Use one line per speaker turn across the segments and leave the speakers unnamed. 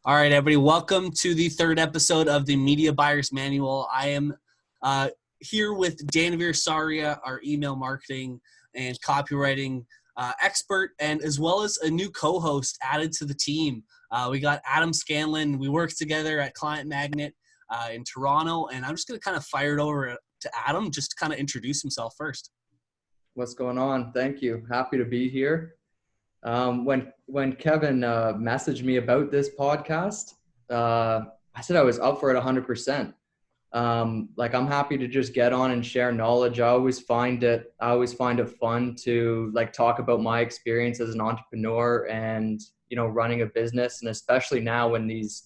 All right, everybody, welcome to the third episode of the Media Buyer's Manual. I am here with Danavir Sarria, our email marketing and copywriting expert, and as well as a new co-host added to the team. We got Adam Scanlon. We work together at Client Magnet in Toronto, and I'm just going to kind of fire it over to Adam just to kind of introduce himself first.
What's going on? Thank you. Happy to be here. When Kevin messaged me about this podcast, I said I was up for it 100%. I'm happy to just get on and share knowledge. I always find it fun to talk about my experience as an entrepreneur and running a business, and especially now in these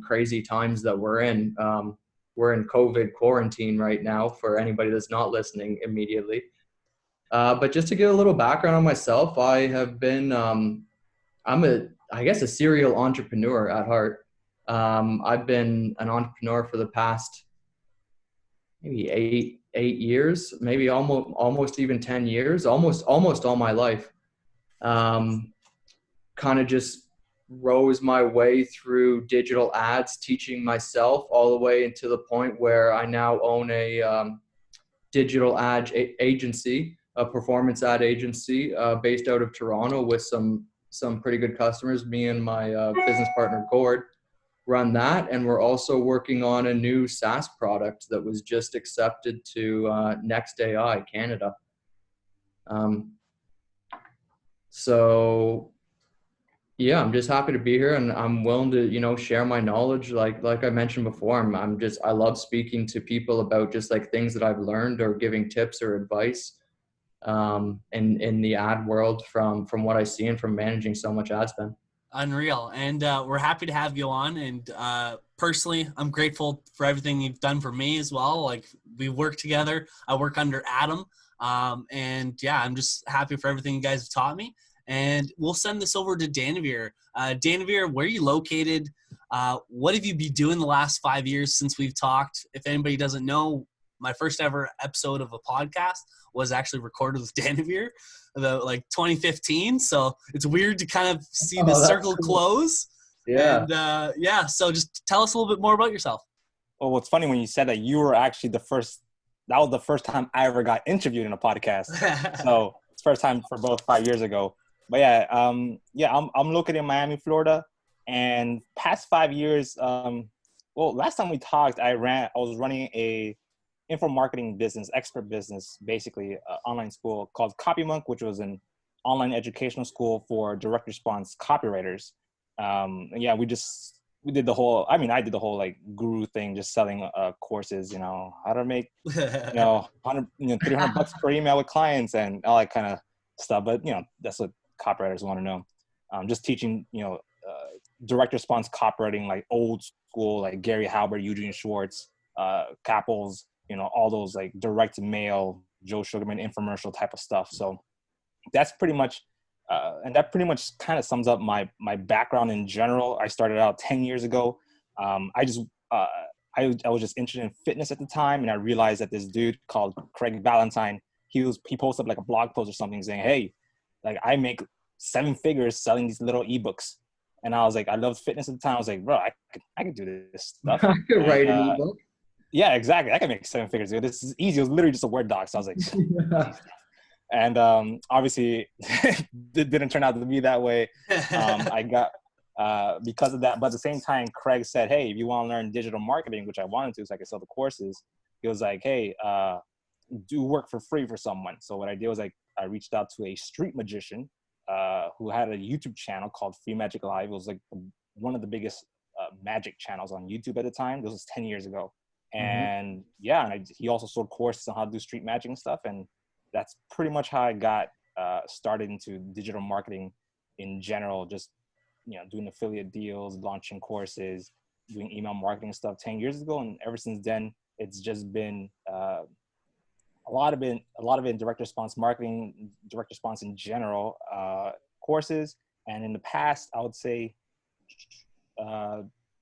crazy times that we're in. We're in COVID quarantine right now for anybody that's not listening immediately. But just to give a little background on myself, I have been, I guess a serial entrepreneur at heart. I've been an entrepreneur for the past maybe eight years, maybe almost even 10 years, almost all my life. Kind of just rose my way through digital ads, teaching myself all the way into the point where I now own a digital ad agency, a performance ad agency based out of Toronto with some pretty good customers. Me and my business partner Gord run that, and we're also working on a new SaaS product that was just accepted to Next AI Canada. So yeah, I'm just happy to be here, and I'm willing to share my knowledge. Like I mentioned before, I love speaking to people about just things that I've learned or giving tips or advice in the ad world from what I see and from managing so much ad spend.
Unreal. And we're happy to have you on. And personally, I'm grateful for everything you've done for me as well. Like, we work together. I work under Adam. And yeah, I'm just happy for everything you guys have taught me. And we'll send this over to Danavir. Danavir, where are you located? What have you been doing the last 5 years since we've talked? If anybody doesn't know, my first ever episode of a podcast was actually recorded with Danavir, 2015. So it's weird to kind of see the circle close.
Yeah.
And so just tell us a little bit more about yourself.
Well, what's funny when you said that you were actually that was the first time I ever got interviewed in a podcast. So it's first time for both 5 years ago. But yeah, I'm located in Miami, Florida, and past 5 years, last time we talked, I was running a info marketing business, expert business, basically online school called CopyMonk, which was an online educational school for direct response copywriters. We did the whole, I did the whole guru thing, just selling courses, how to make, $300 per email with clients and all that kind of stuff. But, that's what copywriters want to know. Just teaching, direct response copywriting, like old school, like Gary Halbert, Eugene Schwartz, Capels, all those direct mail, Joe Sugarman infomercial type of stuff. So that's pretty much, and that pretty much kind of sums up my background in general. I started out 10 years ago. I was just interested in fitness at the time, and I realized that this dude called Craig Valentine, he posted up a blog post or something saying, hey, I make 7 figures selling these little ebooks. And I was I loved fitness at the time. I was bro, I could do this stuff.
I could write an ebook.
Yeah, exactly. I can make 7 figures. Dude. This is easy. It was literally just a Word doc. So I was
Yeah.
And obviously it didn't turn out to be that way. I got, because of that. But at the same time, Craig said, hey, if you want to learn digital marketing, which I wanted to, so I could sell the courses, he was hey, do work for free for someone. So what I did was I reached out to a street magician who had a YouTube channel called Free Magic Live. It was one of the biggest magic channels on YouTube at the time. This was 10 years ago. And he also sold courses on how to do street magic and stuff. And that's pretty much how I got started into digital marketing in general, just, doing affiliate deals, launching courses, doing email marketing stuff 10 years ago. And ever since then, it's just been a lot of it direct response marketing, direct response in general, courses. And in the past, I would say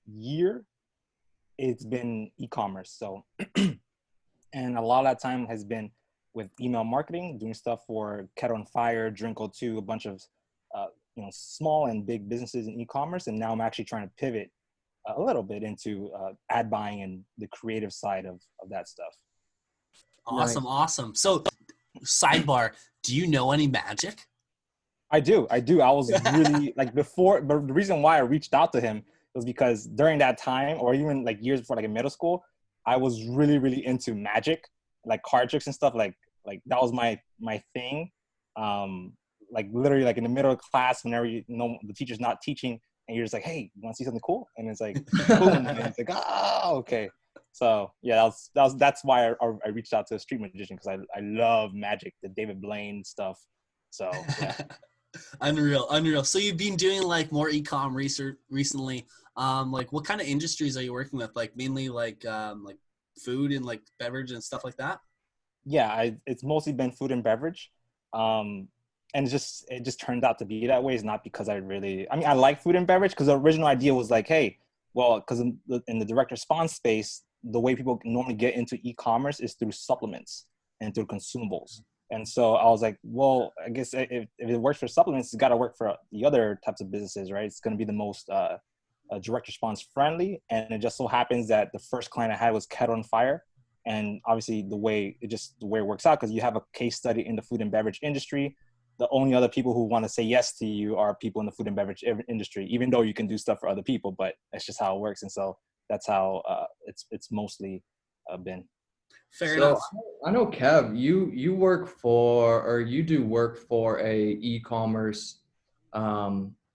year, it's been e-commerce. So, and a lot of that time has been with email marketing, doing stuff for Kettle on Fire, Drinkle 2, a bunch of small and big businesses in e-commerce, and now I'm actually trying to pivot a little bit into ad buying and the creative side of that stuff.
Awesome,
Nice.
awesome. So, sidebar, do you know any magic?
I do. I was really like before, but the reason why I reached out to him was because during that time, or even like years before, like in middle school, I was really, really into magic, like card tricks and stuff. Like that was my thing. Like literally, like in the middle of class, whenever the teacher's not teaching, and you're just like, "Hey, you want to see something cool?" And it's like, boom, and it's like, "Oh, okay." So yeah, that's why I reached out to a street magician, because I love magic, the David Blaine stuff. So yeah.
Unreal. So you've been doing like more e-com research recently. Like what kind of industries are you working with? Like mainly like food and like beverage and stuff like that?
Yeah, it's mostly been food and beverage. And it just turned out to be that way. It's not because I like food and beverage, because the original idea was like, hey, well, because in the direct response space, the way people normally get into e-commerce is through supplements and through consumables. And so I was like, well, I guess if it works for supplements, it's got to work for the other types of businesses, right? It's going to be the most direct response friendly. And it just so happens that the first client I had was Kettle on Fire. And obviously the way it works out, because you have a case study in the food and beverage industry, the only other people who want to say yes to you are people in the food and beverage industry, even though you can do stuff for other people, but that's just how it works. And so that's how it's mostly been.
Fair
So
enough.
I know Kev, you work for, or you do work for a e-commerce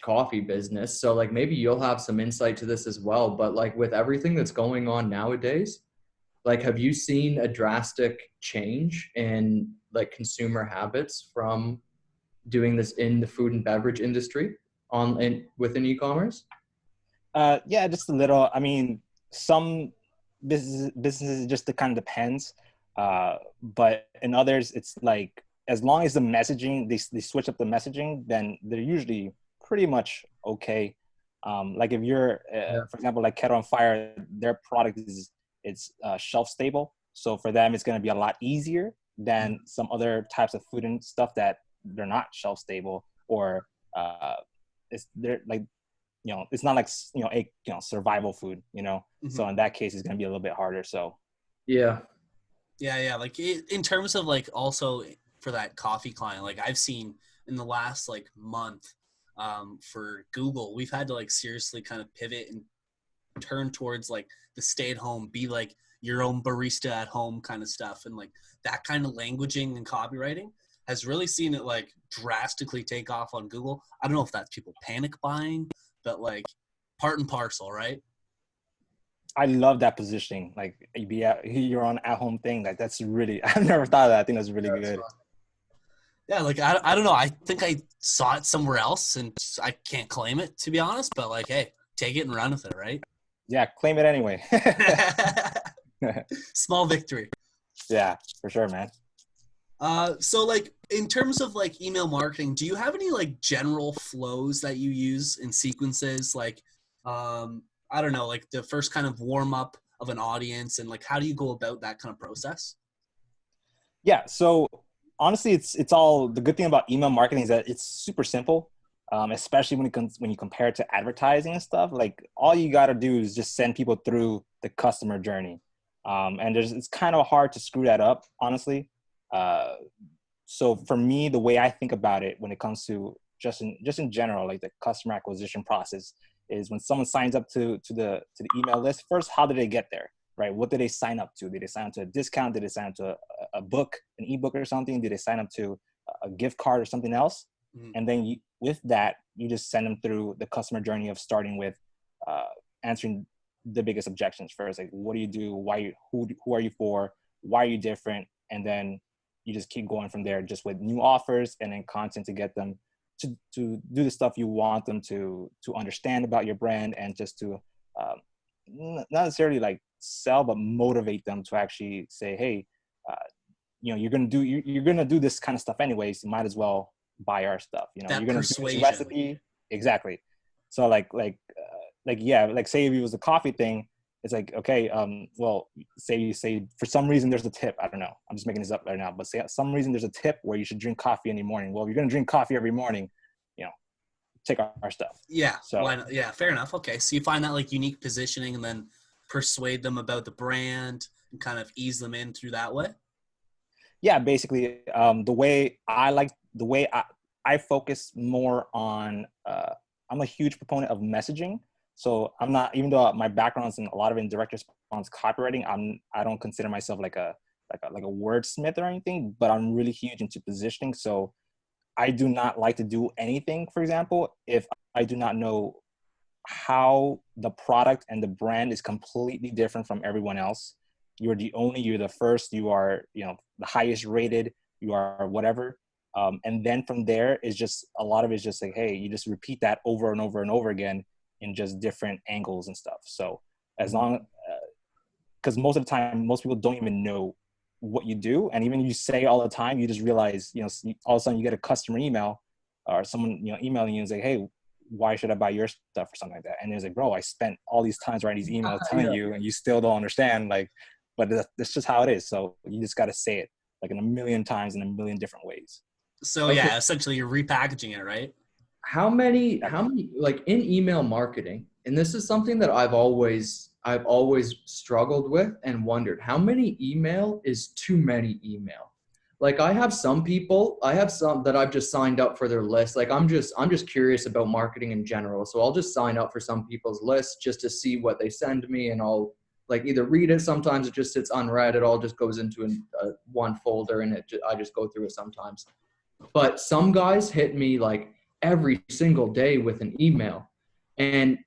coffee business. So like maybe you'll have some insight to this as well. But like with everything that's going on nowadays, like have you seen a drastic change in like consumer habits from doing this in the food and beverage industry within e-commerce?
Yeah, just a little. I mean, some businesses, it just kind of depends. But in others, it's like, as long as the messaging, they switch up the messaging, then they're usually pretty much okay. Like if you're, for example, like Kettle on Fire, their product it's shelf stable. So for them, it's going to be a lot easier than some other types of food and stuff that they're not shelf stable, or they're like, it's not like, survival food,
Mm-hmm.
So in that case, it's going to be a little bit harder. So
Yeah.
Yeah. Like in terms of like also for that coffee client, like I've seen in the last like month for Google, we've had to like seriously kind of pivot and turn towards like the stay at home, be like your own barista at home kind of stuff. And like that kind of languaging and copywriting has really seen it like drastically take off on Google. I don't know if that's people panic buying, but like part and parcel, right?
I love that positioning. Like you're on at home thing. Like that's really, I've never thought of that. I think that's really good.
Yeah, like I don't know. I think I saw it somewhere else and I can't claim it, to be honest, but like, hey, take it and run with it, right?
Yeah, claim it anyway.
Small victory.
Yeah, for sure, man.
So like in terms of like email marketing, do you have any like general flows that you use in sequences? Like, I don't know, like the first kind of warm up of an audience, and like how do you go about that kind of process?
Yeah. So honestly, it's all, the good thing about email marketing is that it's super simple. Especially when you compare it to advertising and stuff. Like all you got to do is just send people through the customer journey. And it's kind of hard to screw that up, honestly. So for me, the way I think about it when it comes to just in general, like the customer acquisition process, is when someone signs up to the email list, first, how did they get there, right? What did they sign up to? Did they sign up to a discount? Did they sign up to a book, an ebook or something? Did they sign up to a gift card or something else? Mm-hmm. And then with that, you just send them through the customer journey of starting with answering the biggest objections first, like what do you do? Who are you for? Why are you different? And then you just keep going from there, just with new offers and then content to get them to do the stuff you want them to understand about your brand, and just to not necessarily like sell, but motivate them to actually say, hey, you're gonna do this kind of stuff anyways. You might as well buy our stuff. You're gonna do this recipe. Exactly. So like say if it was a coffee thing, it's like, okay, well, say you say for some reason there's a tip. I don't know. I'm just making this up right now, but say some reason there's a tip where you should drink coffee in the morning. Well, if you're gonna drink coffee every morning, take our stuff.
Yeah.
So
Why not? Yeah. Fair enough. Okay. So you find that like unique positioning and then persuade them about the brand and kind of ease them in through that way.
yeah, basically, the way I focus more on, I'm a huge proponent of messaging. So I'm not, even though my background's in a lot of indirect response copywriting, I don't consider myself like a wordsmith or anything, but I'm really huge into positioning. So I do not like to do anything, for example, if I do not know how the product and the brand is completely different from everyone else. You're the first, you are, the highest rated, you are whatever. And then from there is just, a lot of it's just like, hey, you just repeat that over and over and over again in just different angles and stuff. So as long, because most of the time, most people don't even know what you do. And even if you say all the time, you just realize, all of a sudden you get a customer email or someone, emailing you and say, hey, why should I buy your stuff or something like that? And it's like, bro, I spent all these times writing these emails telling you, and you still don't understand. Like, but that's just how it is. So you just got to say it like in a million times in a million different ways.
So yeah, essentially you're repackaging it, right?
How many, like in email marketing, and this is something that I've always struggled with and wondered, how many email is too many email? Like I have some that I've just signed up for their list. Like I'm just curious about marketing in general. So I'll just sign up for some people's lists just to see what they send me, and I'll like either read it. Sometimes it just sits unread. It all just goes into one folder, and I just go through it sometimes. But some guys hit me like every single day with an email, and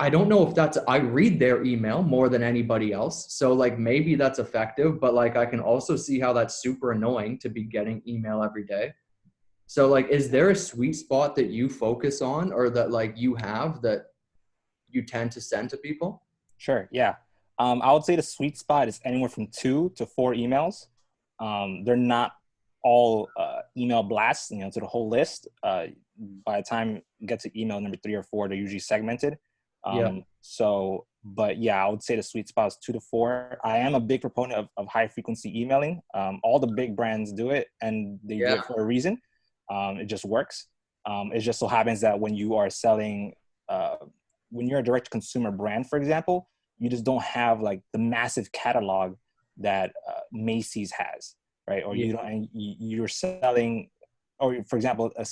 I don't know if I read their email more than anybody else. So like maybe that's effective, but like I can also see how that's super annoying to be getting email every day. So like, is there a sweet spot that you focus on, or that like you have that you tend to send to people?
Sure. Yeah. I would say the sweet spot is anywhere from 2 to 4 emails. They're not all email blasts, to the whole list. By the time you get to email number 3 or 4, they're usually segmented. So, but yeah, I would say the sweet spot is 2 to 4. I am a big proponent of high frequency emailing. All the big brands do it, and they do it for a reason. It just works. It just so happens that when you are selling, when you're a direct consumer brand, for example, you just don't have like the massive catalog that Macy's has, right? Or you don't, and you're selling, or for example, a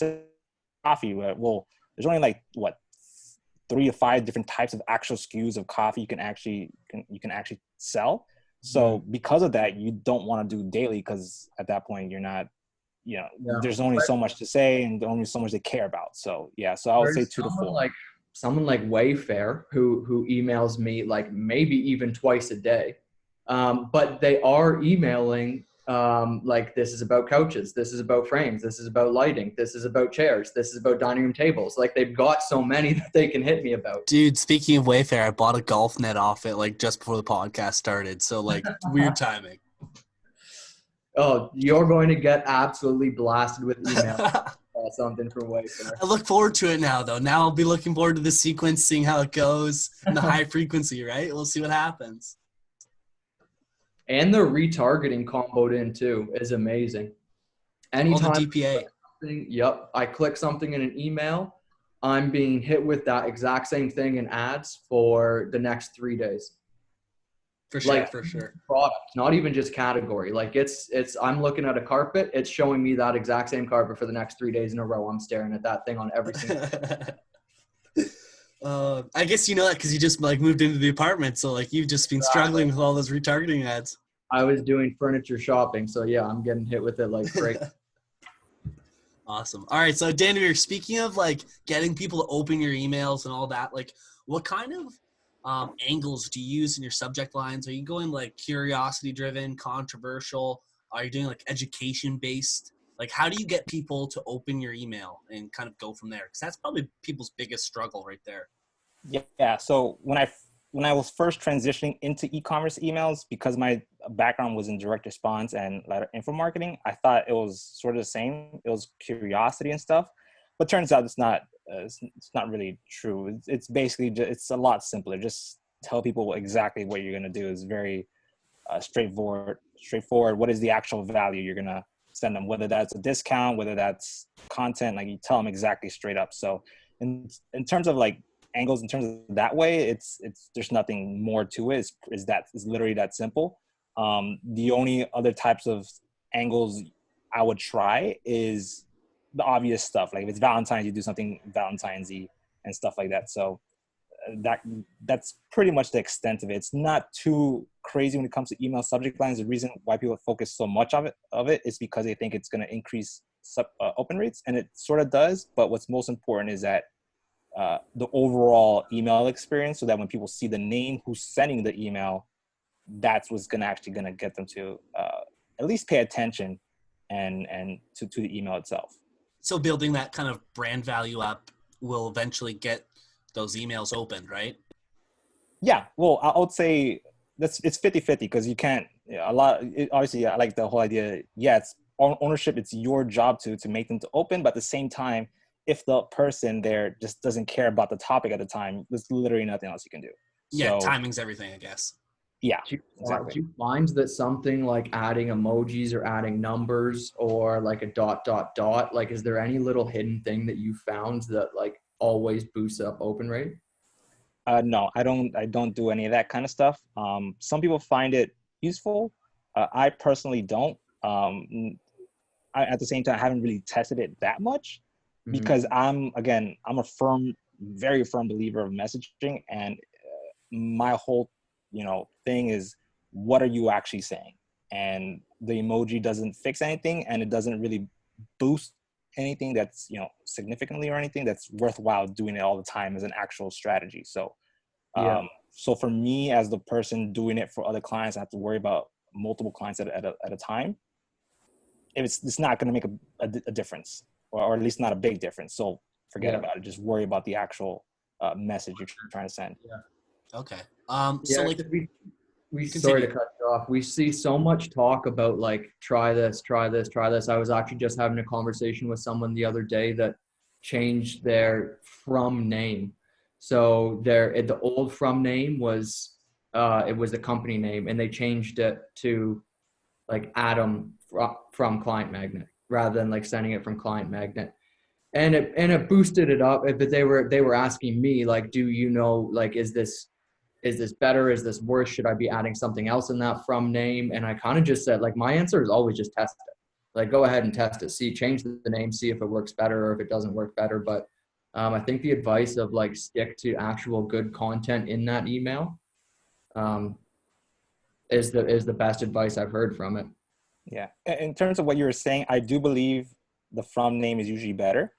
coffee. Well, there's only like 3 to 5 different types of actual SKUs of coffee you can actually sell. So because of that, you don't want to do daily, because at that point you're not, there's only so much to say and only so much they care about. So yeah, so I would say 2 to 4.
Like someone like Wayfair who emails me like maybe even twice a day, but they are emailing like, this is about couches, this is about frames, this is about lighting, this is about chairs, this is about dining room tables. Like they've got so many that they can hit me about.
Dude, speaking of Wayfair, I bought a golf net off it like just before the podcast started. So like weird timing.
Oh, you're going to get absolutely blasted with email. Something from Wayfair.
I look forward to it now, though. Now I'll be looking forward to the sequence, seeing how it goes, and the high frequency, right? We'll see what happens.
And the retargeting comboed in too is amazing. Anytime,
the DPA.
I click something in an email, I'm being hit with that exact same thing in ads for the next 3 days.
For sure,
like,
for sure.
Product, not even just category. Like it's I'm looking at a carpet, it's showing me that exact same carpet for the next 3 days in a row. I'm staring at that thing on every single
I guess you know that because you just like moved into the apartment, so like you've just been struggling with all those retargeting ads.
I was doing furniture shopping, so yeah, I'm getting hit with it like crazy.
Awesome. All right, so Danavir, speaking of like getting people to open your emails and all that, like what kind of angles do you use in your subject lines? Are you going like curiosity driven, controversial? Are you doing like education based? Like how do you get people to open your email and kind of go from there? Because that's probably people's biggest struggle right there.
Yeah. So when I was first transitioning into e-commerce emails, because my background was in direct response and letter info marketing, I thought it was sort of the same. It was curiosity and stuff, but turns out it's not. It's not really true. It's basically it's a lot simpler. Just tell people exactly what you're going to do. It's very straightforward. What is the actual value you're going to send them? Whether that's a discount, whether that's content, like you tell them exactly straight up. So in terms of like angles, in terms of that way, it's there's nothing more to it. It's literally that simple. The only other types of angles I would try is the obvious stuff. Like if it's Valentine's, you do something Valentine's-y and stuff like that. So that's pretty much the extent of it. It's not too crazy when it comes to email subject lines. The reason why people focus so much of it is because they think it's going to increase open rates, and it sort of does. But what's most important is that the overall email experience, so that when people see the name who's sending the email, that's what's going to get them to at least pay attention and to the email itself.
So building that kind of brand value up will eventually get those emails opened, right?
Yeah, well, I would say it's 50-50 because you can't obviously I like the whole idea. Yeah, it's ownership. It's your job to make them to open, but at the same time, if the person there just doesn't care about the topic at the time, there's literally nothing else you can do.
Yeah, timing's everything, I guess.
Yeah,
exactly. Do you find that something like adding emojis or adding numbers or like a ... like is there any little hidden thing that you found that like always boosts up open rate?
No, I don't do any of that kind of stuff. Some people find it useful. I personally don't. At the same time, I haven't really tested it that much because I'm a very firm believer of messaging, and my whole thing is, what are you actually saying? And the emoji doesn't fix anything, and it doesn't really boost anything that's significantly or anything that's worthwhile doing it all the time as an actual strategy. So so for me as the person doing it for other clients, I have to worry about multiple clients at a time. If it's not going to make a difference, or at least not a big difference, so forget about it. Just worry about the actual message you're trying to send.
Okay. So like
we sorry to cut you off. We see so much talk about like try this. I was actually just having a conversation with someone the other day that changed their from name. So the old from name was it was the company name, and they changed it to like Adam from Client Magnet rather than like sending it from Client Magnet. And it boosted it up. But they were asking me like, do you know, like, is this better? Is this worse? Should I be adding something else in that from name? And I kind of just said, like, my answer is always just test it. Like, go ahead and test it. Change the name, see if it works better or if it doesn't work better. But I think the advice of like stick to actual good content in that email is the best advice I've heard from it.
Yeah. In terms of what you were saying, I do believe the from name is usually better.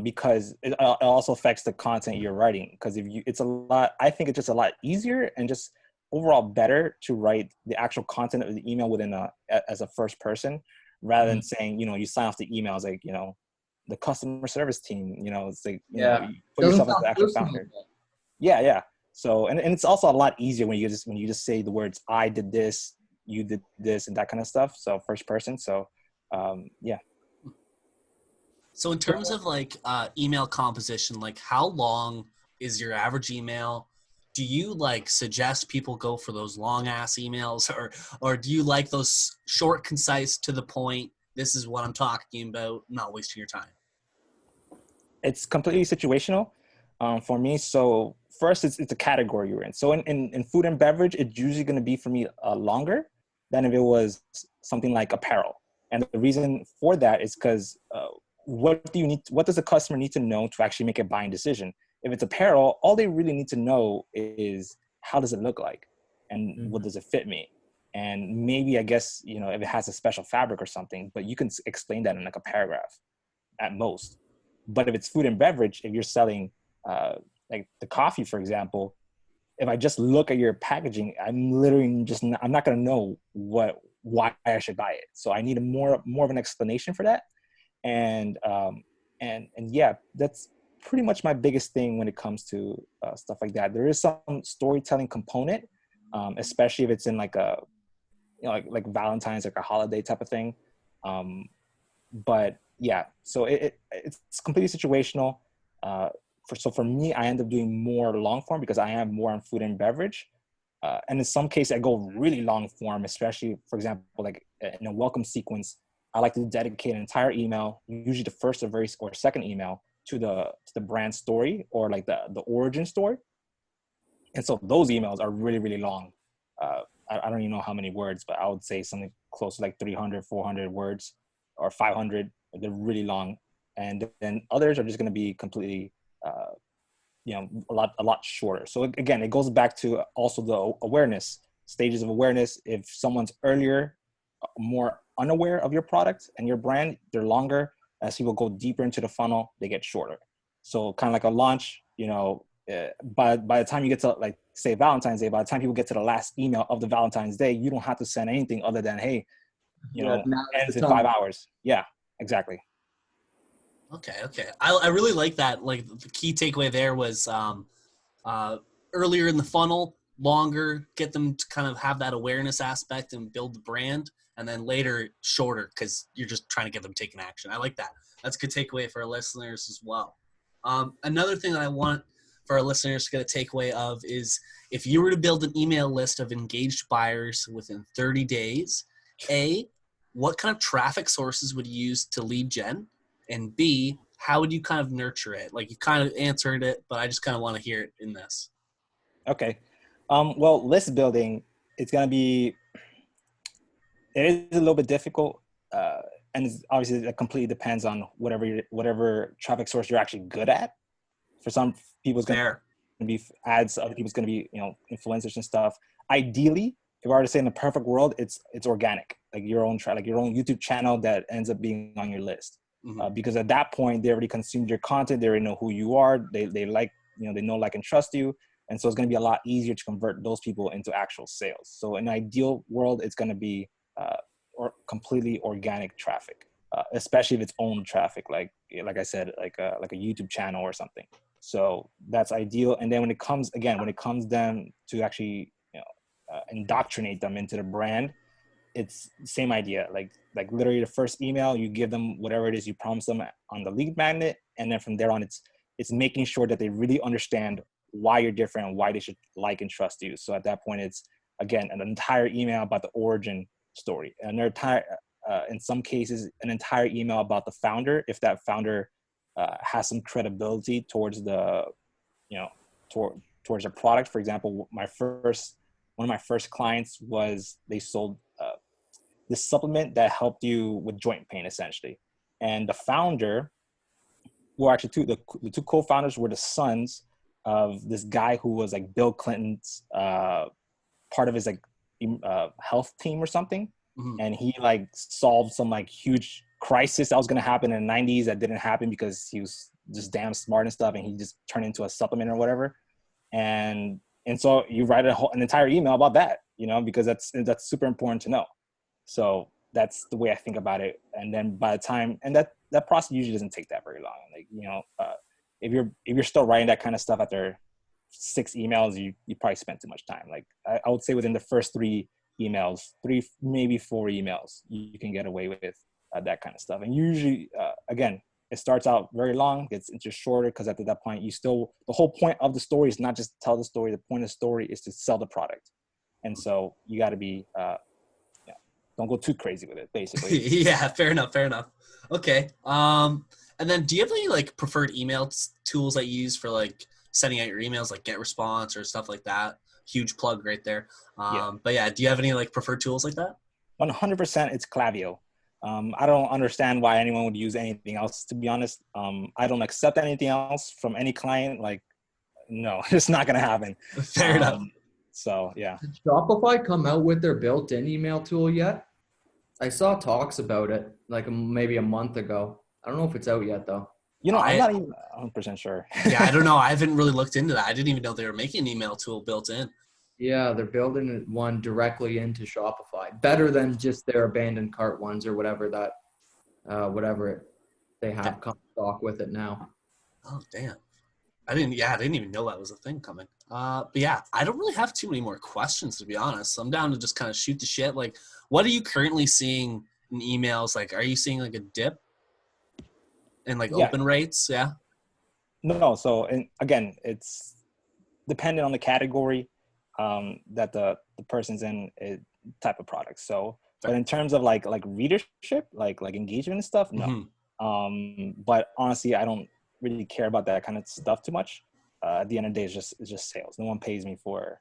Because it also affects the content you're writing. Because I think it's just a lot easier and just overall better to write the actual content of the email as a first person, rather than saying, you sign off the emails like, the customer service team, it's like, you put yourself as the actual founder. Yeah. So, and it's also a lot easier when you just say the words, I did this, you did this, and that kind of stuff. So first person. So, yeah.
So in terms of like email composition, like how long is your average email? Do you like suggest people go for those long ass emails, or do you like those short, concise, to the point? This is what I'm talking about, not wasting your time.
It's completely situational for me. So first, it's a category you're in. So in food and beverage, it's usually going to be for me longer than if it was something like apparel. And the reason for that is because what does the customer need to know to actually make a buying decision? If it's apparel, all they really need to know is how does it look like, and what does it fit me? And maybe, I guess, if it has a special fabric or something, but you can explain that in like a paragraph at most. But if it's food and beverage, if you're selling like the coffee, for example, if I just look at your packaging, I'm not going to know why I should buy it. So I need more of an explanation for that. And yeah, that's pretty much my biggest thing when it comes to stuff like that. There is some storytelling component, especially if it's in like a, like Valentine's, like a holiday type of thing. But yeah, so it's completely situational. So for me, I end up doing more long form because I am more on food and beverage. And in some cases, I go really long form, especially, for example, like in a welcome sequence. I like to dedicate an entire email, usually the first or second email, to the brand story or like the origin story. And so those emails are really, really long. I don't even know how many words, but I would say something close to like 300, 400 words or 500. They're really long. And then others are just going to be completely, a lot shorter. So again, it goes back to also the awareness, stages of awareness. If someone's earlier, more unaware of your product and your brand, they're longer. As people go deeper into the funnel, they get shorter. So kind of like a launch, by the time you get to, like, say Valentine's Day, by the time people get to the last email of the Valentine's Day, you don't have to send anything other than, hey, ends in 5 hours. Yeah, exactly.
Okay. I really like that. Like, the key takeaway there was earlier in the funnel, longer, get them to kind of have that awareness aspect and build the brand, and then later shorter because you're just trying to get them taking action. I like that. That's a good takeaway for our listeners as well. Another thing that I want for our listeners to get a takeaway of is, if you were to build an email list of engaged buyers within 30 days, A, what kind of traffic sources would you use to lead gen? And B, how would you kind of nurture it? Like, you kind of answered it, but I just kind of want to hear it in this.
Okay. Well, list building, it is a little bit difficult. And obviously it completely depends on whatever traffic source you're actually good at. For some people, it's going to be ads. Other people, it's going to be, influencers and stuff. Ideally, if I were to say in the perfect world, it's organic, like your own YouTube channel that ends up being on your list. Mm-hmm. Because at that point, they already consumed your content. They already know who you are. They like, they know, like, and trust you. And so it's going to be a lot easier to convert those people into actual sales. So in an ideal world, it's going to be or completely organic traffic, especially if it's owned traffic, like I said, like a YouTube channel or something. So that's ideal. And then when it comes down to actually indoctrinate them into the brand, it's the same idea. Like literally the first email, you give them whatever it is you promise them on the lead magnet, and then from there on, it's making sure that they really understand why you're different and why they should like and trust you. So at that point, it's, again, an entire email about the origin story, and in some cases, an entire email about the founder, if that founder has some credibility towards the, towards a product. For example, one of my first clients they sold this supplement that helped you with joint pain, essentially. And the founder, well, actually the two co-founders were the sons of this guy who was like Bill Clinton's part of his health team or something. Mm-hmm. And he like solved some like huge crisis that was going to happen in the 90s that didn't happen because he was just damn smart and stuff, and he just turned into a supplement or whatever. And so you write an entire email about that, because that's super important to know. So that's the way I think about it. And then by the time, and that process usually doesn't take that very long. Like, if you're still writing that kind of stuff after 6 emails, you probably spent too much time. Like, I would say within the first 3 emails, 3, maybe 4 emails, you can get away with that kind of stuff. And usually, again, it starts out very long, it's just shorter, because at that point, the whole point of the story is not just tell the story. The point of the story is to sell the product. And so you got to be, don't go too crazy with it, basically.
Yeah, fair enough. Okay. And then do you have any like preferred email tools that you use for like sending out your emails, like GetResponse or stuff like that? Huge plug right there. But yeah, do you have any like preferred tools like that?
100% it's Klaviyo. I don't understand why anyone would use anything else, to be honest. I don't accept anything else from any client. Like, no, it's not going to happen.
Fair enough.
So, yeah.
Did Shopify come out with their built-in email tool yet? I saw talks about it like maybe a month ago. I don't know if it's out yet, though.
I'm not even 100% sure.
Yeah, I don't know. I haven't really looked into that. I didn't even know they were making an email tool built in.
Yeah, they're building one directly into Shopify. Better than just their abandoned cart ones or whatever they have come stock with it now.
Oh, damn. I didn't even know that was a thing coming. But yeah, I don't really have too many more questions, to be honest. I'm down to just kind of shoot the shit. Like, what are you currently seeing in emails? Like, are you seeing like a dip in like open rates? Yeah.
No. So, and again, it's dependent on the category that the person's in, type of product. So, but in terms of like readership, like engagement and stuff, no. Mm-hmm. But honestly, I don't really care about that kind of stuff too much. At the end of the day, it's just sales. No one pays me for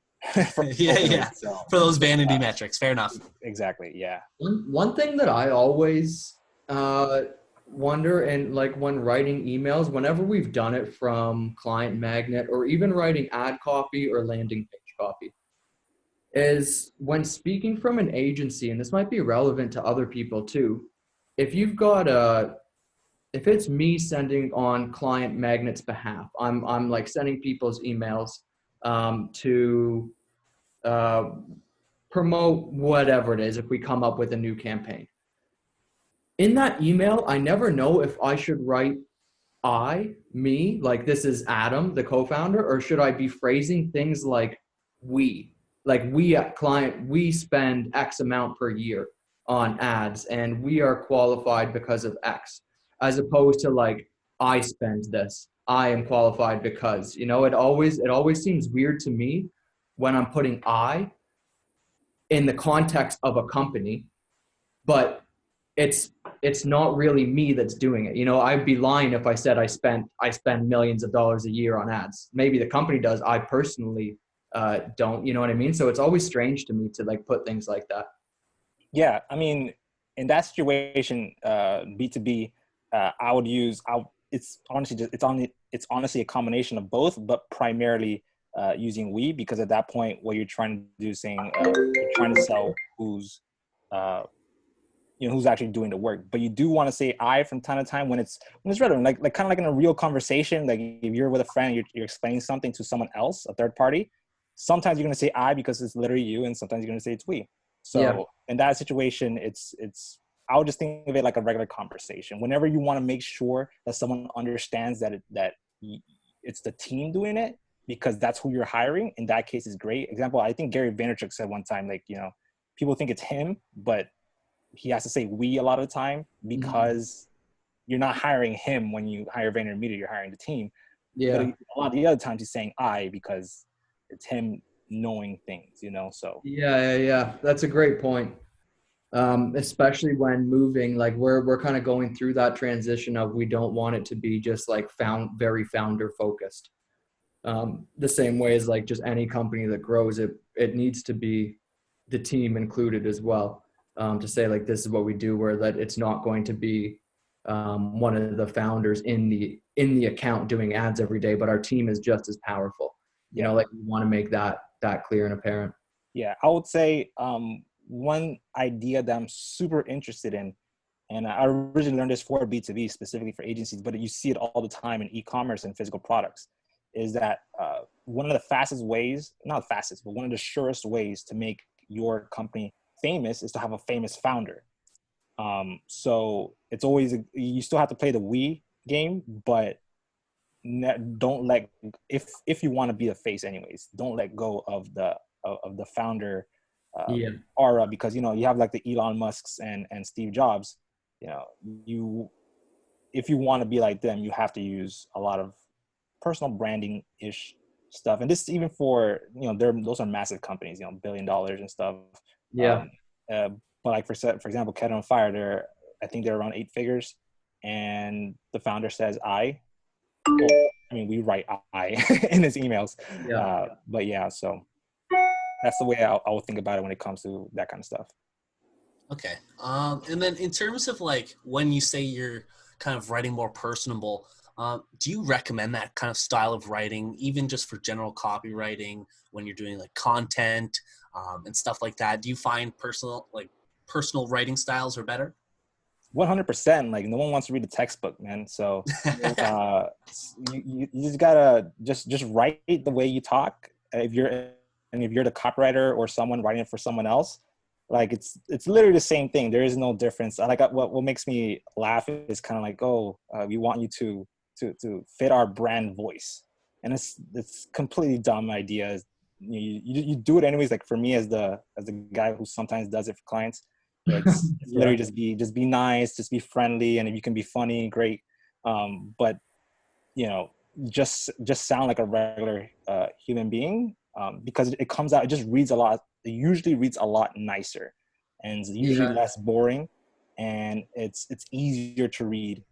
Yeah.
So,
For those vanity metrics. Fair enough.
exactly. Yeah.
One thing that I always wonder, and like when writing emails, whenever we've done it from client magnet or even writing ad copy or landing page copy, is when speaking from an agency, and this might be relevant to other people too, if you've got if it's me sending on client magnet's behalf, I'm like sending people's emails to promote whatever it is if we come up with a new campaign. In that email, I never know if I should write me, like this is Adam, the co-founder, or should I be phrasing things like we? Like we at client, we spend X amount per year on ads and we are qualified because of X, as opposed to like I spend this. I am qualified because, you know, it always seems weird to me when I'm putting I in the context of a company, but it's not really me that's doing it. You know, I'd be lying if I said I spend millions of dollars a year on ads. Maybe the company does. I personally don't. You know what I mean? So it's always strange to me to like put things like that.
Yeah, I mean, in that situation, B2B, I would use. It's honestly it's honestly a combination of both, but primarily using we, because at that point, what you're trying to do is saying you're trying to sell who's who's actually doing the work. But you do want to say I from time to time when it's relevant, like kind of like in a real conversation. Like if you're with a friend, you're explaining something to someone else, a third party. Sometimes you're going to say I because it's literally you, and sometimes you're going to say it's we. So in that situation, it's I would just think of it like a regular conversation. Whenever you want to make sure that someone understands that it's the team doing it, because that's who you're hiring. In that case, is great. Example, I think Gary Vaynerchuk said one time, like, people think it's him, but he has to say we a lot of the time because you're not hiring him when you hire VaynerMedia, you're hiring the team.
Yeah.
But a lot of the other times he's saying I because it's him knowing things, so.
Yeah. That's a great point. Especially when moving, like we're kind of going through that transition of we don't want it to be just like very founder focused. The same way as like just any company that grows, it needs to be the team included as well. To say like this is what we do, where that it's not going to be one of the founders in the account doing ads every day, but our team is just as powerful. You know, like we want to make that clear and apparent.
Yeah, I would say one idea that I'm super interested in, and I originally learned this for B2B, specifically for agencies, but you see it all the time in e-commerce and physical products, is that one of the fastest ways, not fastest, but one of the surest ways to make your company famous is to have a famous founder. So it's always, you still have to play the we game, but don't let, if you want to be a face anyways, don't let go of the founder aura, because you have like the Elon Musks and Steve Jobs. If you want to be like them, you have to use a lot of personal branding ish stuff, and this even for those are massive companies, $1 billion and stuff. But like for example, Kettle on Fire, I think they're around 8 figures, and the founder says we write I in his emails. But yeah, so that's the way I would think about it when it comes to that kind of stuff.
Okay. And then in terms of like when you say you're kind of writing more personable, do you recommend that kind of style of writing, even just for general copywriting when you're doing like content and stuff like that? Do you find personal writing styles are better?
100%. Like no one wants to read a textbook, man. So you just gotta just write the way you talk. If you're the copywriter or someone writing it for someone else, like it's literally the same thing. There is no difference. Like what makes me laugh is kind of like, we want you to fit our brand voice, and it's completely dumb idea. You do it anyways. Like for me as the guy who sometimes does it for clients, it's literally just be nice, just be friendly, and if you can be funny, great. But just sound like a regular human being, because it comes out, it usually reads a lot nicer, and usually less boring, and it's easier to read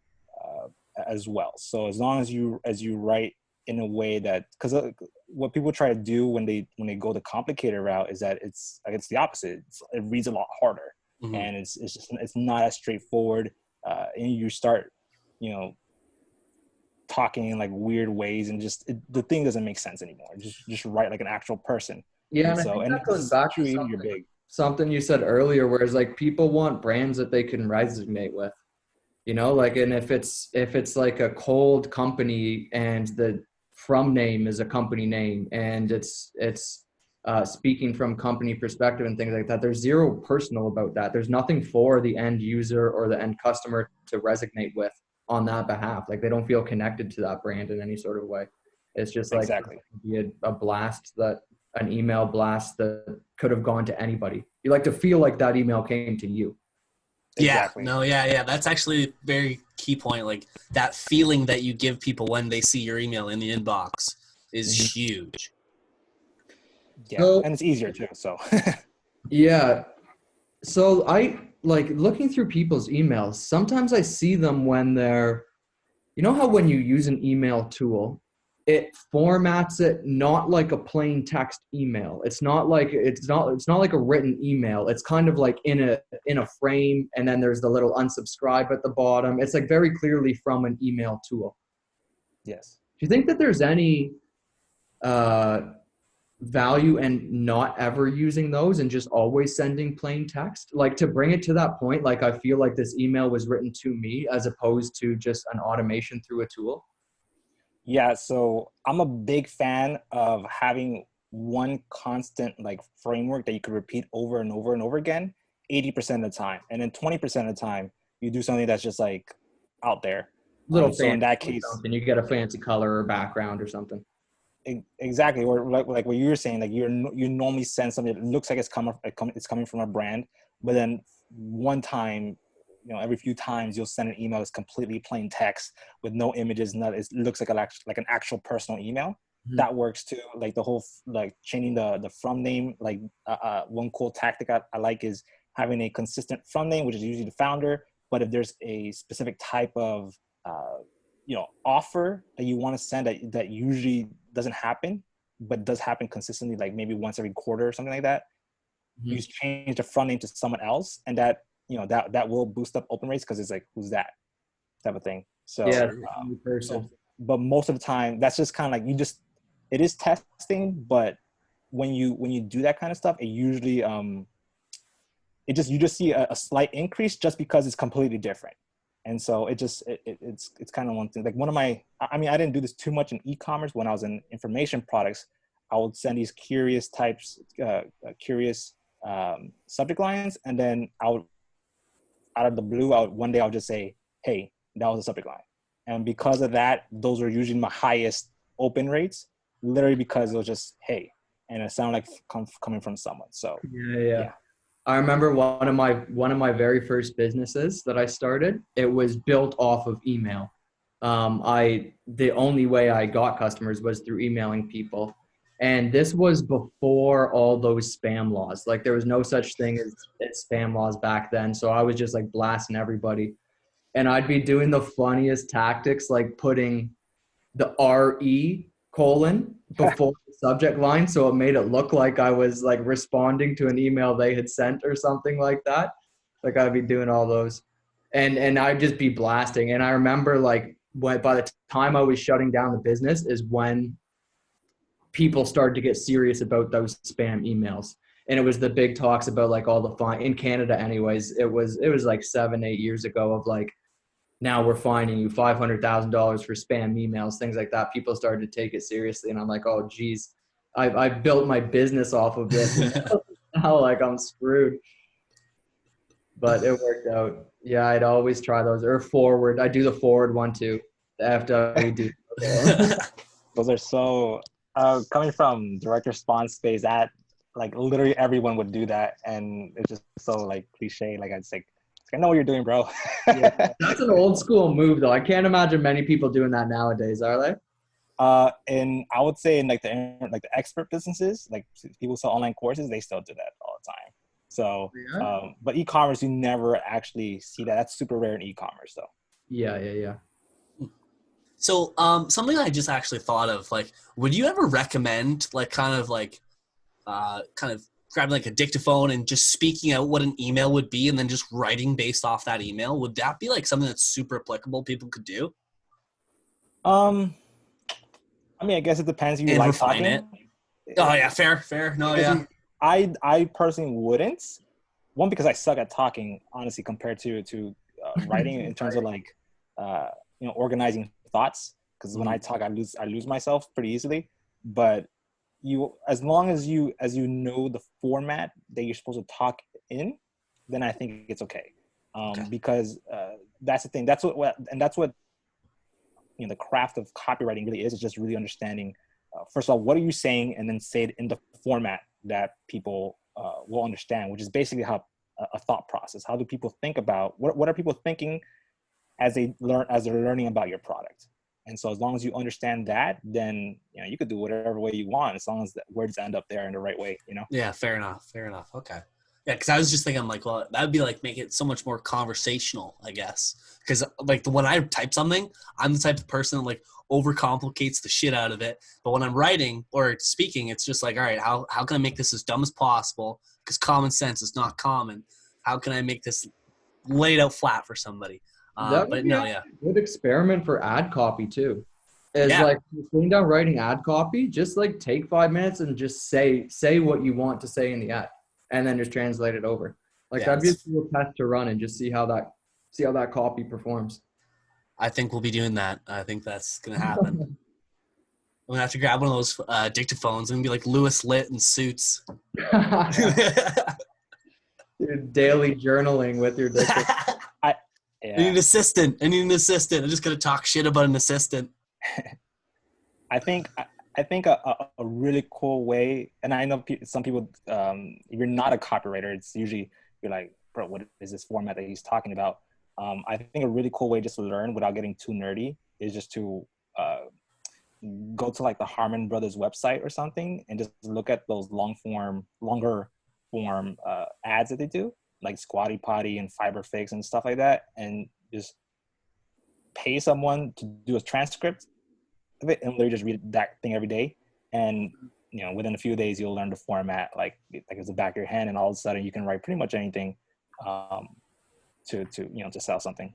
as well. So as long as you write in a way that, because what people try to do when they go the complicated route is that it's the opposite. It reads a lot harder, and it's just it's not as straightforward, and you start, you know, talking in like weird ways, and just the thing doesn't make sense anymore. Just write like an actual person.
Yeah,
and
and I
so
think
and
that goes back to
you're big.
something you said earlier, whereas like people want brands that they can resonate with, you know, like, and if it's like a cold company and the from name is a company name and it's speaking from company perspective and things like that, there's zero personal about that. There's nothing for the end user or the end customer to resonate with on that behalf. Like they don't feel connected to that brand in any sort of way. It's just like
Exactly.
a blast, that an email blast that could have gone to anybody. You like to feel like that email came to you.
Exactly.
Yeah, no, yeah. That's actually a very key point. Like that feeling that you give people when they see your email in the inbox is huge.
Yeah,
So,
and it's easier too. So
yeah. So I like looking through people's emails. Sometimes I see them when they're, you know how when you use an email tool, it formats it not like a plain text email. It's not like a written email. It's kind of like in a frame, and then there's the little unsubscribe at the bottom. It's like very clearly from an email tool.
yes.
Do you think that there's any value in not ever using those and just always sending plain text? Like to bring it to that point, like I feel like this email was written to me as opposed to just an automation through a tool.
Yeah, so I'm a big fan of having one constant like framework that you could repeat over and over and over again 80% of the time, and then 20% of the time you do something that's just like out there.
Little
So in that
fancy
case,
something, you get a fancy color or background or something.
exactly, or like what you were saying, like you normally send something that looks like it's coming from a brand, but then one time, you know, every few times you'll send an email that's completely plain text with no images, it looks like an actual personal email. Mm-hmm. That works too. Like the whole like changing the from name. Like one cool tactic I like is having a consistent from name, which is usually the founder. But if there's a specific type of offer that you want to send that usually doesn't happen, but does happen consistently, like maybe once every quarter or something like that, you change the front name to someone else, and that that will boost up open rates because it's like, who's that type of thing. So
yeah,
but most of the time that's just kind of like it is testing, but when you do that kind of stuff, it usually you just see a slight increase just because it's completely different. And so it's kind of one thing. Like I didn't do this too much in e-commerce. When I was in information products, I would send these curious subject lines, and then I would, out of the blue, one day I'll just say, hey, that was a subject line. And because of that, those were usually my highest open rates, literally because it was just, hey, and it sounded like coming from someone. So
yeah. I remember one of my very first businesses that I started, it was built off of email. The only way I got customers was through emailing people. And this was before all those spam laws. Like there was no such thing as spam laws back then. So I was just like blasting everybody. And I'd be doing the funniest tactics, like putting the RE colon before the subject line, so it made it look like I was like responding to an email they had sent or something like that. Like I'd be doing all those, and I'd just be blasting. And I remember like by the time I was shutting down the business is when people started to get serious about those spam emails. And it was the big talks about like all the fine in Canada anyways. It was like 7-8 years ago of like, now we're fining you $500,000 for spam emails, things like that. People started to take it seriously, and I'm like, oh geez, I built my business off of this. Now like I'm screwed. But it worked out. Yeah, I'd always try those, or forward. I do the forward one too. The FWD.
Those are so coming from direct response space, that like literally everyone would do that, and it's just so like cliche. Like I'd say, I know what you're doing, bro.
Yeah, that's an old school move, though. I can't imagine many people doing that nowadays, are they?
And I would say in like the expert businesses, like people sell online courses, they still do that all the time. So, yeah. But e-commerce, you never actually see that. That's super rare in e-commerce, though.
Yeah.
So, something I just actually thought of, like, would you ever recommend, like, kind of grabbing like a dictaphone and just speaking out what an email would be, and then just writing based off that email? Would that be like something that's super applicable people could do?
Um, I mean, I guess it depends if you
And
like
refine it.
talking.
Oh yeah, fair. No,
Because
yeah.
I personally wouldn't. One, because I suck at talking, honestly, compared to writing in terms of like uh, organizing thoughts. Because when I talk, I lose myself pretty easily. But as long as you know the format that you're supposed to talk in, then I think it's okay.
Okay.
Because that's the thing. That's what the craft of copywriting really is. It's just really understanding. First of all, what are you saying, and then say it in the format that people will understand, which is basically how a thought process. How do people think about what are people thinking as they're learning about your product? And so as long as you understand that, then you could do whatever way you want, as long as the words end up there in the right way.
Yeah, fair enough. Okay. Yeah, because I was just thinking, I'm like, well, that would be like make it so much more conversational, I guess. Because like when I type something, I'm the type of person that like overcomplicates the shit out of it. But when I'm writing or speaking, it's just like, all right, how can I make this as dumb as possible? Because common sense is not common. How can I make this laid out flat for somebody?
That would
But
be
no,
a
yeah,
good experiment for ad copy too. Is
yeah,
like sitting down writing ad copy, just like take 5 minutes and just say what you want to say in the ad, and then just translate it over. Like
yeah.
that'd be a cool test to run and just see how that copy performs.
I think we'll be doing that. I think that's gonna happen. I'm gonna have to grab one of those dictaphones and be like Lewis Litt in Suits.
Your daily journaling with your dictaphone.
I
need an assistant. I'm just gonna talk shit about an assistant.
I think a really cool way, and I know some people, if you're not a copywriter, it's usually you're like, bro, what is this format that he's talking about? I think a really cool way just to learn without getting too nerdy is just to go to like the Harmon Brothers website or something and just look at those longer form ads that they do, like Squatty Potty and Fiber Fix and stuff like that, and just pay someone to do a transcript of it and literally just read that thing every day. And within a few days you'll learn the format like it's the back of your hand, and all of a sudden you can write pretty much anything to sell something.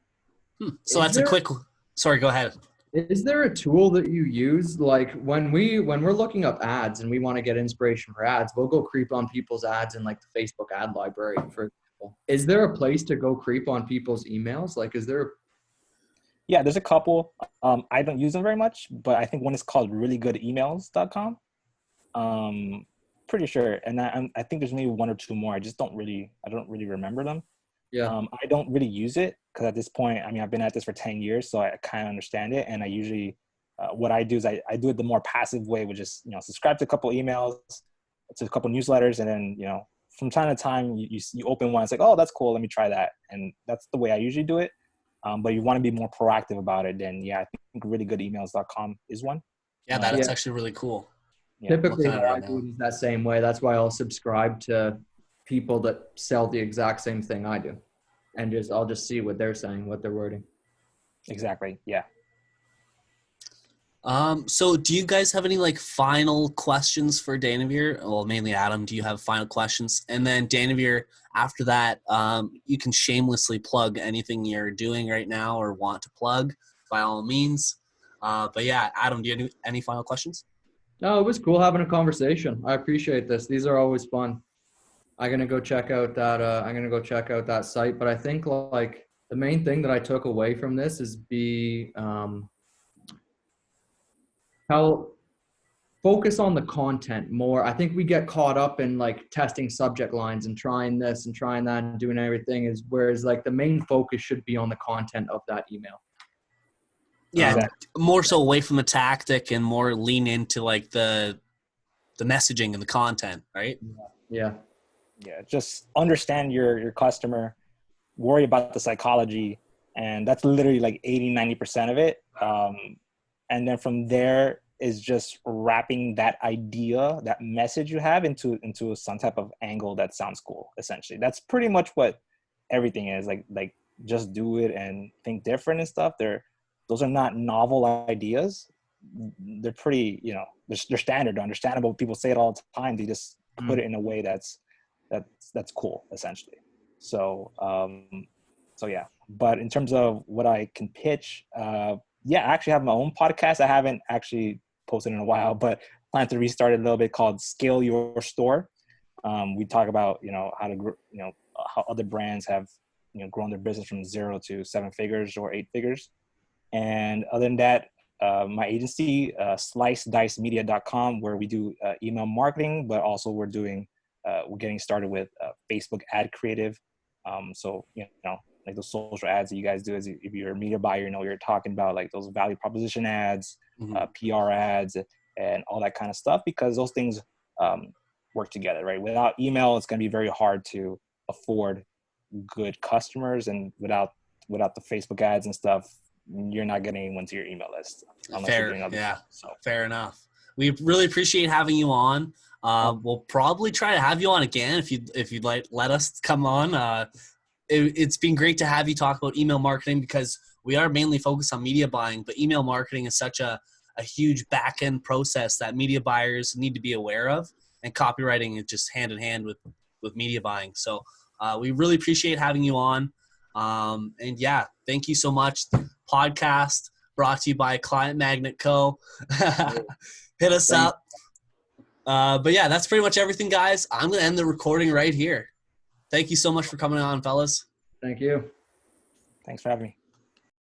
So that's a quick. Sorry, go ahead.
Is there a tool that you use, like when we're looking up ads and we want to get inspiration for ads, we'll go creep on people's ads in like the Facebook ad library, for example. Is there a place to go creep on people's emails? Like, is there?
Yeah, there's a couple. I don't use them very much, but I think one is called reallygoodemails.com. Pretty sure, and I think there's maybe one or two more. I don't really remember them.
Yeah.
I don't really use it because at this point, I mean, I've been at this for 10 years, so I kind of understand it. And I usually, what I do is I do it the more passive way, which is, subscribe to a couple emails, to a couple newsletters. And then, from time to time, you open one, it's like, oh, that's cool. Let me try that. And that's the way I usually do it. But you want to be more proactive about it, then I think reallygoodemails.com is one.
Yeah, that's actually really cool.
Yeah, typically how I do it is that same way. That's why I'll subscribe to people that sell the exact same thing I do, and I'll just see what they're saying, what they're wording.
Exactly. Yeah.
So do you guys have any like final questions for Danavir? Well, mainly Adam, do you have final questions? And then Danavir, after that, you can shamelessly plug anything you're doing right now or want to plug by all means. But yeah, Adam, do you have any final questions?
No, it was cool having a conversation. I appreciate this. These are always fun. I'm gonna go check out that site. But I think like the main thing that I took away from this is how focus on the content more. I think we get caught up in like testing subject lines and trying this and trying that and doing everything, whereas like the main focus should be on the content of that email.
Yeah, more so away from the tactic and more lean into like the messaging and the content, right?
Yeah.
Just understand your customer, worry about the psychology, and that's literally like 80-90% of it. And then from there is just wrapping that idea, that message you have into some type of angle that sounds cool. Essentially, that's pretty much what everything is. Like just do it and think different and stuff. those are not novel ideas. They're pretty, they're standard, they're understandable. People say it all the time. They just put it in a way that's cool, essentially. So yeah. But in terms of what I can pitch, I actually have my own podcast. I haven't actually posted in a while, but plan to restart it a little bit, called Scale Your Store. We talk about, how to, how other brands have, grown their business from 0 to 7 figures or 8 figures. And other than that, my agency, slicedicemedia.com, where we do email marketing, but also we're getting started with Facebook ad creative. So, like those social ads that you guys do, as if you're a media buyer, you're talking about like those value proposition ads, PR ads, and all that kind of stuff, because those things work together, right? Without email, it's going to be very hard to afford good customers, and without the Facebook ads and stuff, you're not getting anyone to your email list.
Fair enough. We really appreciate having you on. We'll probably try to have you on again if you'd like, let us come on. It's been great to have you talk about email marketing, because we are mainly focused on media buying, but email marketing is such a huge back end process that media buyers need to be aware of, and copywriting is just hand in hand with media buying. So we really appreciate having you on. And yeah, thank you so much. Podcast brought to you by Client Magnet Co. Hit us up. But yeah, that's pretty much everything, guys. I'm going to end the recording right here. Thank you so much for coming on, fellas.
Thank you.
Thanks for having me.